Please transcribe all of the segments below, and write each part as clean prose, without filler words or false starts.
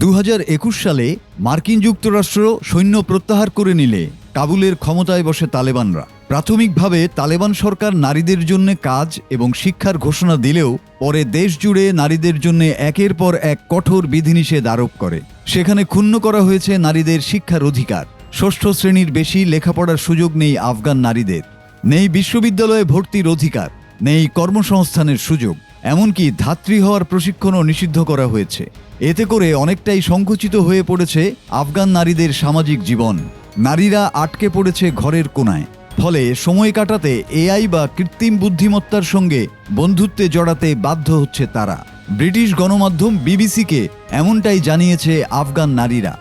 2021 সালে মার্কিন যুক্তরাষ্ট্র সৈন্য প্রত্যাহার করে নিলে কাবুলের ক্ষমতায় বসে তালেবানরা। প্রাথমিকভাবে তালেবান সরকার নারীদের জন্য কাজ এবং শিক্ষার ঘোষণা দিলেও পরে দেশ জুড়ে নারীদের জন্য একের পর এক কঠোর বিধিনিষেধ আরোপ করে। সেখানে ক্ষুণ্ণ করা হয়েছে নারীদের শিক্ষার অধিকার। ষষ্ঠ শ্রেণীর বেশি লেখাপড়ার সুযোগ নেই আফগান নারীদের, নেই বিশ্ববিদ্যালয়ে ভর্তির অধিকার, নেই কর্মসংস্থানের সুযোগ, এমনকি ধাত্রী হওয়ার প্রশিক্ষণও নিষিদ্ধ করা হয়েছে। এতে করে অনেকটাই সংকুচিত হয়ে পড়েছে আফগান নারীদের সামাজিক জীবন। নারীরা আটকে পড়েছে ঘরের কোনায়। ফলে সময় কাটাতে এআই বা কৃত্রিম বুদ্ধিমত্তার সঙ্গে বন্ধুত্বে জড়াতে বাধ্য হচ্ছে তারা। ব্রিটিশ গণমাধ্যম বিবিসিকে এমনটাই জানিয়েছে আফগান নারীরা।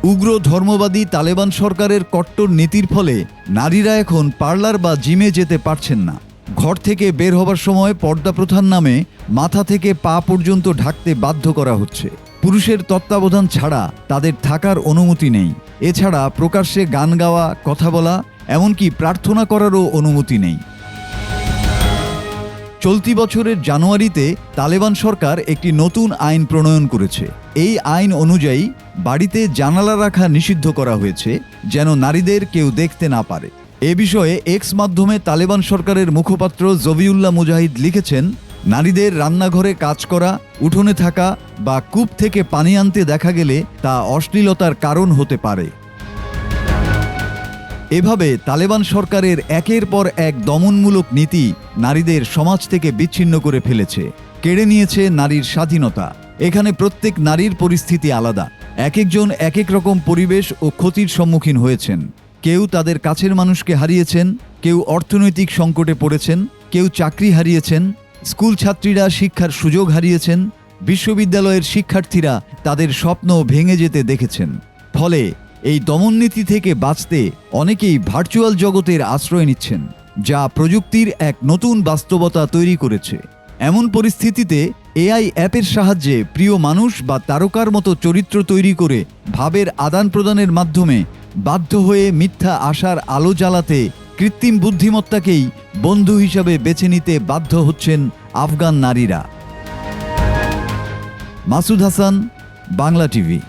উগ্র ধর্মবাদী তালেবান সরকারের কট্টর নীতির ফলে নারীরা এখন পার্লার বা জিমে যেতে পারছেন না। ঘর থেকে বের হবার সময় পর্দা প্রথার নামে মাথা থেকে পা পর্যন্ত ঢাকতে বাধ্য করা হচ্ছে। পুরুষের তত্ত্বাবধান ছাড়া তাদের থাকার অনুমতি নেই। এছাড়া প্রকাশ্যে গান গাওয়া, কথা বলা, এমনকি প্রার্থনা করারও অনুমতি নেই। চলতি বছরের জানুয়ারিতে তালেবান সরকার একটি নতুন আইন প্রণয়ন করেছে। এই আইন অনুযায়ী বাড়িতে জানালা রাখা নিষিদ্ধ করা হয়েছে, যেন নারীদের কেউ দেখতে না পারে। এ বিষয়ে এক্স মাধ্যমে তালেবান সরকারের মুখপাত্র জবিউল্লাহ মুজাহিদ লিখেছেন, নারীদের রান্নাঘরে কাজ করা, উঠোনে থাকা বা কূপ থেকে পানি আনতে দেখা গেলে তা অশ্লীলতার কারণ হতে পারে। এভাবে তালেবান সরকারের একের পর এক দমনমূলক নীতি নারীদের সমাজ থেকে বিচ্ছিন্ন করে ফেলেছে, কেড়ে নিয়েছে নারীর স্বাধীনতা। এখানে প্রত্যেক নারীর পরিস্থিতি আলাদা। এক একজন এক এক রকম পরিবেশ ও ক্ষতির সম্মুখীন হয়েছেন। কেউ তাদের কাছের মানুষকে হারিয়েছেন, কেউ অর্থনৈতিক সংকটে পড়েছেন, কেউ চাকরি হারিয়েছেন, স্কুল ছাত্রীরা শিক্ষার সুযোগ হারিয়েছেন, বিশ্ববিদ্যালয়ের শিক্ষার্থীরা তাদের স্বপ্ন ভেঙে যেতে দেখেছেন। ফলে এই দমননীতি থেকে বাঁচতে অনেকেই ভার্চুয়াল জগতের আশ্রয় নিচ্ছেন, যা প্রযুক্তির এক নতুন বাস্তবতা তৈরি করেছে। এমন পরিস্থিতিতে এআই অ্যাপের সাহায্যে প্রিয় মানুষ বা তারকার মতো চরিত্র তৈরি করে ভাবের আদান প্রদানের মাধ্যমে বাধ্য হয়ে মিথ্যা আশার আলো জ্বালাতে কৃত্রিম বুদ্ধিমত্তাকেই বন্ধু হিসাবে বেছে নিতে বাধ্য হচ্ছেন আফগান নারীরা। মাসুদ হাসান, বাংলা টিভি।